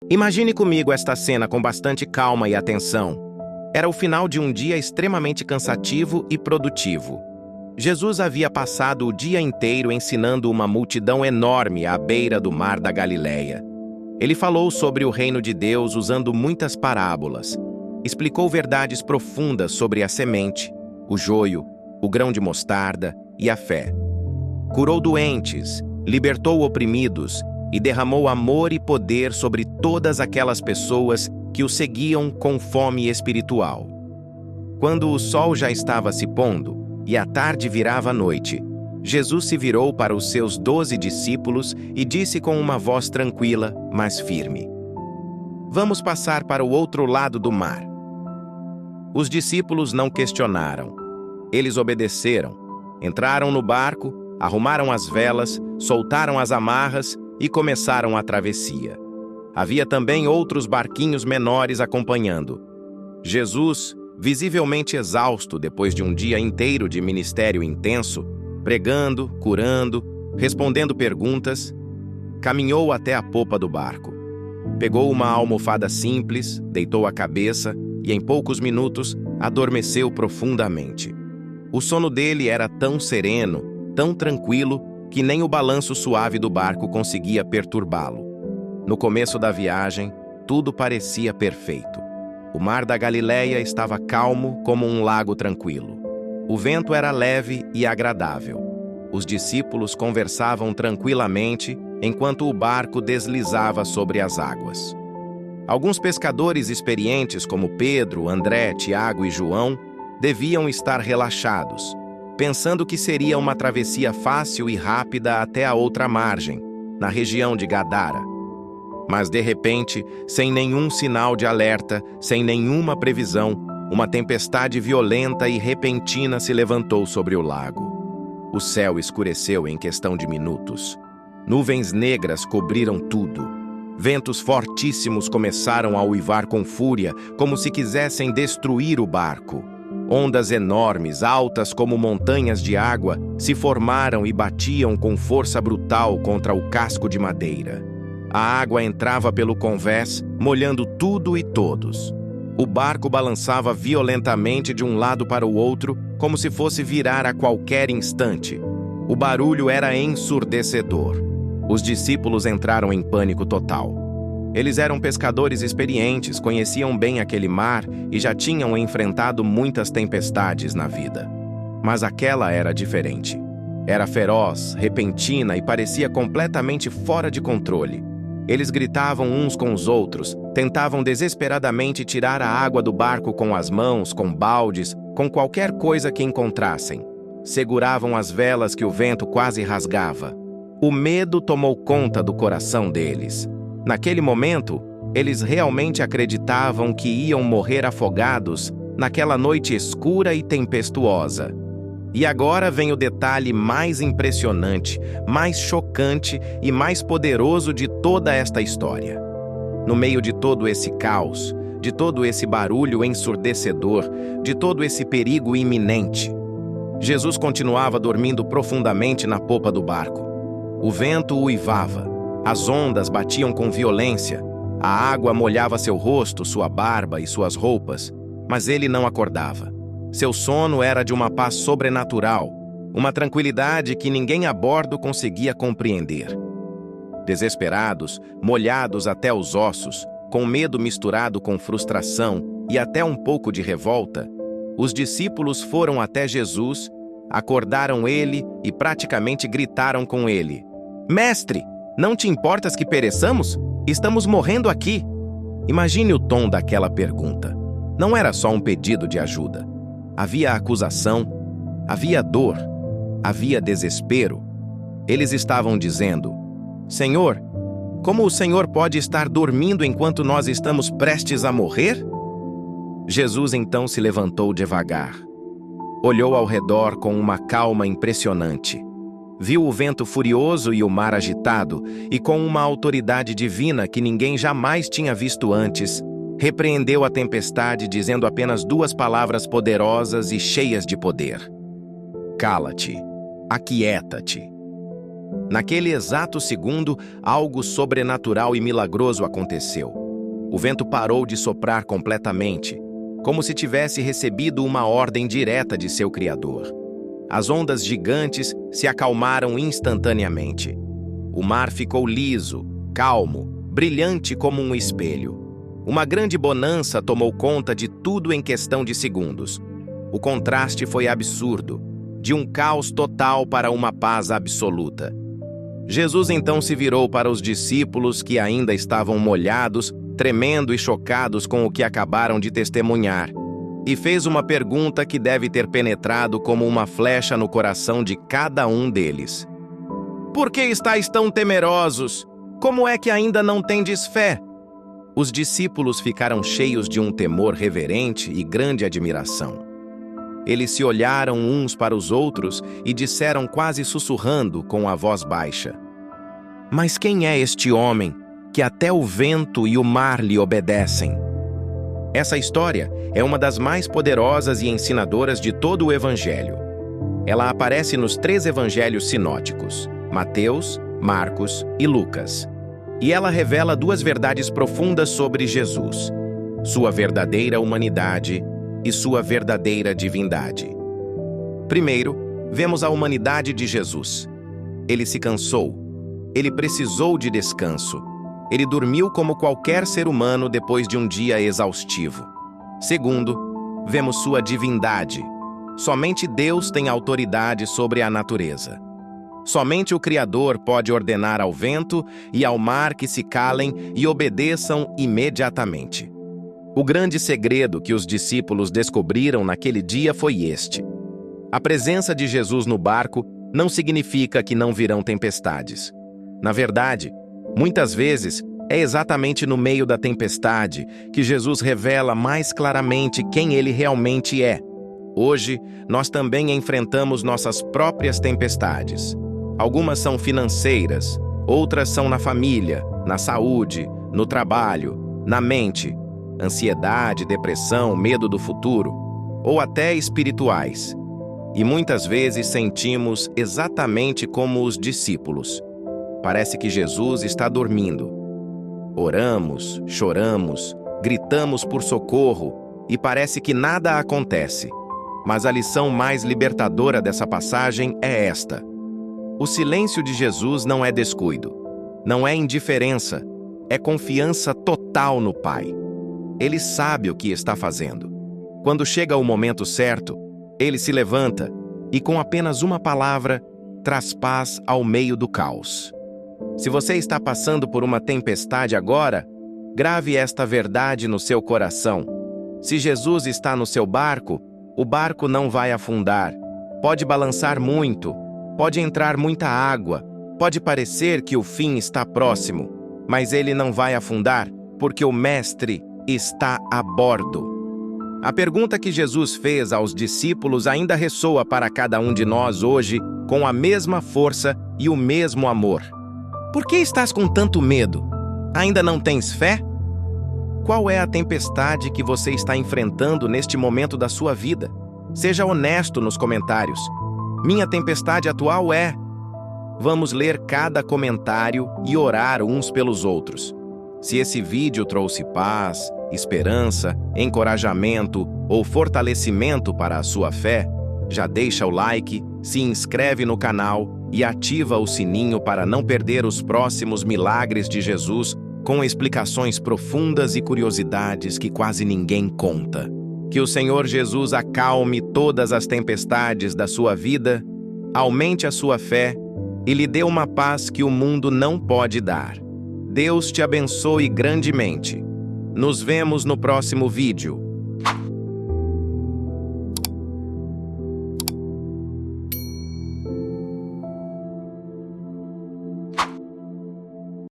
Imagine comigo esta cena com bastante calma e atenção. Era o final de um dia extremamente cansativo e produtivo. Jesus havia passado o dia inteiro ensinando uma multidão enorme à beira do mar da Galileia. Ele falou sobre o reino de Deus usando muitas parábolas. Explicou verdades profundas sobre a semente, o joio, o grão de mostarda e a fé. Curou doentes, libertou oprimidos e derramou amor e poder sobre todas aquelas pessoas que o seguiam com fome espiritual. Quando o sol já estava se pondo e a tarde virava a noite, Jesus se virou para os seus 12 discípulos e disse com uma voz tranquila, mas firme: "Vamos passar para o outro lado do mar." Os discípulos não questionaram. Eles obedeceram. Entraram no barco, arrumaram as velas, soltaram as amarras e começaram a travessia. Havia também outros barquinhos menores acompanhando. Jesus, visivelmente exausto depois de um dia inteiro de ministério intenso, pregando, curando, respondendo perguntas, caminhou até a popa do barco. Pegou uma almofada simples, deitou a cabeça e, em poucos minutos, adormeceu profundamente. O sono dele era tão sereno, tão tranquilo, que nem o balanço suave do barco conseguia perturbá-lo. No começo da viagem, tudo parecia perfeito. O mar da Galileia estava calmo como um lago tranquilo. O vento era leve e agradável. Os discípulos conversavam tranquilamente enquanto o barco deslizava sobre as águas. Alguns pescadores experientes como Pedro, André, Tiago e João deviam estar relaxados, pensando que seria uma travessia fácil e rápida até a outra margem, na região de Gadara. Mas, de repente, sem nenhum sinal de alerta, sem nenhuma previsão, uma tempestade violenta e repentina se levantou sobre o lago. O céu escureceu em questão de minutos. Nuvens negras cobriram tudo. Ventos fortíssimos começaram a uivar com fúria, como se quisessem destruir o barco. Ondas enormes, altas como montanhas de água, se formaram e batiam com força brutal contra o casco de madeira. A água entrava pelo convés, molhando tudo e todos. O barco balançava violentamente de um lado para o outro, como se fosse virar a qualquer instante. O barulho era ensurdecedor. Os discípulos entraram em pânico total. Eles eram pescadores experientes, conheciam bem aquele mar e já tinham enfrentado muitas tempestades na vida. Mas aquela era diferente. Era feroz, repentina e parecia completamente fora de controle. Eles gritavam uns com os outros, tentavam desesperadamente tirar a água do barco com as mãos, com baldes, com qualquer coisa que encontrassem. Seguravam as velas que o vento quase rasgava. O medo tomou conta do coração deles. Naquele momento, eles realmente acreditavam que iam morrer afogados naquela noite escura e tempestuosa. E agora vem o detalhe mais impressionante, mais chocante e mais poderoso de toda esta história. No meio de todo esse caos, de todo esse barulho ensurdecedor, de todo esse perigo iminente, Jesus continuava dormindo profundamente na popa do barco. O vento uivava, as ondas batiam com violência, a água molhava seu rosto, sua barba e suas roupas, mas ele não acordava. Seu sono era de uma paz sobrenatural, uma tranquilidade que ninguém a bordo conseguia compreender. Desesperados, molhados até os ossos, com medo misturado com frustração e até um pouco de revolta, os discípulos foram até Jesus, acordaram ele e praticamente gritaram com ele: "Mestre, não te importas que pereçamos? Estamos morrendo aqui." Imagine o tom daquela pergunta. Não era só um pedido de ajuda. Havia acusação, havia dor, havia desespero. Eles estavam dizendo: "Senhor, como o Senhor pode estar dormindo enquanto nós estamos prestes a morrer?" Jesus então se levantou devagar. Olhou ao redor com uma calma impressionante. Viu o vento furioso e o mar agitado, e com uma autoridade divina que ninguém jamais tinha visto antes, repreendeu a tempestade dizendo apenas 2 palavras poderosas e cheias de poder: "Cala-te, aquieta-te." Naquele exato segundo, algo sobrenatural e milagroso aconteceu. O vento parou de soprar completamente, como se tivesse recebido uma ordem direta de seu Criador. As ondas gigantes se acalmaram instantaneamente. O mar ficou liso, calmo, brilhante como um espelho. Uma grande bonança tomou conta de tudo em questão de segundos. O contraste foi absurdo, de um caos total para uma paz absoluta. Jesus então se virou para os discípulos que ainda estavam molhados, tremendo e chocados com o que acabaram de testemunhar, e fez uma pergunta que deve ter penetrado como uma flecha no coração de cada um deles. Por que estáis tão temerosos? Como é que ainda não tendes fé? Os discípulos ficaram cheios de um temor reverente e grande admiração. Eles se olharam uns para os outros e disseram quase sussurrando com a voz baixa: Mas quem é este homem, que até o vento e o mar lhe obedecem? Essa história é uma das mais poderosas e ensinadoras de todo o Evangelho. Ela aparece nos 3 evangelhos sinóticos, Mateus, Marcos e Lucas. E ela revela 2 verdades profundas sobre Jesus: sua verdadeira humanidade e sua verdadeira divindade. Primeiro, vemos a humanidade de Jesus. Ele se cansou. Ele precisou de descanso. Ele dormiu como qualquer ser humano depois de um dia exaustivo. Segundo, vemos sua divindade. Somente Deus tem autoridade sobre a natureza. Somente o Criador pode ordenar ao vento e ao mar que se calem e obedeçam imediatamente. O grande segredo que os discípulos descobriram naquele dia foi este: a presença de Jesus no barco não significa que não virão tempestades. Na verdade, muitas vezes, é exatamente no meio da tempestade que Jesus revela mais claramente quem ele realmente é. Hoje, nós também enfrentamos nossas próprias tempestades. Algumas são financeiras, outras são na família, na saúde, no trabalho, na mente, ansiedade, depressão, medo do futuro, ou até espirituais. E muitas vezes sentimos exatamente como os discípulos. Parece que Jesus está dormindo. Oramos, choramos, gritamos por socorro e parece que nada acontece. Mas a lição mais libertadora dessa passagem é esta: o silêncio de Jesus não é descuido, não é indiferença, é confiança total no Pai. Ele sabe o que está fazendo. Quando chega o momento certo, ele se levanta e, com apenas uma palavra, traz paz ao meio do caos. Se você está passando por uma tempestade agora, grave esta verdade no seu coração. Se Jesus está no seu barco, o barco não vai afundar. Pode balançar muito, pode entrar muita água, pode parecer que o fim está próximo, mas ele não vai afundar, porque o Mestre está a bordo. A pergunta que Jesus fez aos discípulos ainda ressoa para cada um de nós hoje com a mesma força e o mesmo amor. Por que estás com tanto medo? Ainda não tens fé? Qual é a tempestade que você está enfrentando neste momento da sua vida? Seja honesto nos comentários. Minha tempestade atual é... Vamos ler cada comentário e orar uns pelos outros. Se esse vídeo trouxe paz, esperança, encorajamento ou fortalecimento para a sua fé, já deixa o like, se inscreve no canal e ativa o sininho para não perder os próximos milagres de Jesus com explicações profundas e curiosidades que quase ninguém conta. Que o Senhor Jesus acalme todas as tempestades da sua vida, aumente a sua fé e lhe dê uma paz que o mundo não pode dar. Deus te abençoe grandemente. Nos vemos no próximo vídeo.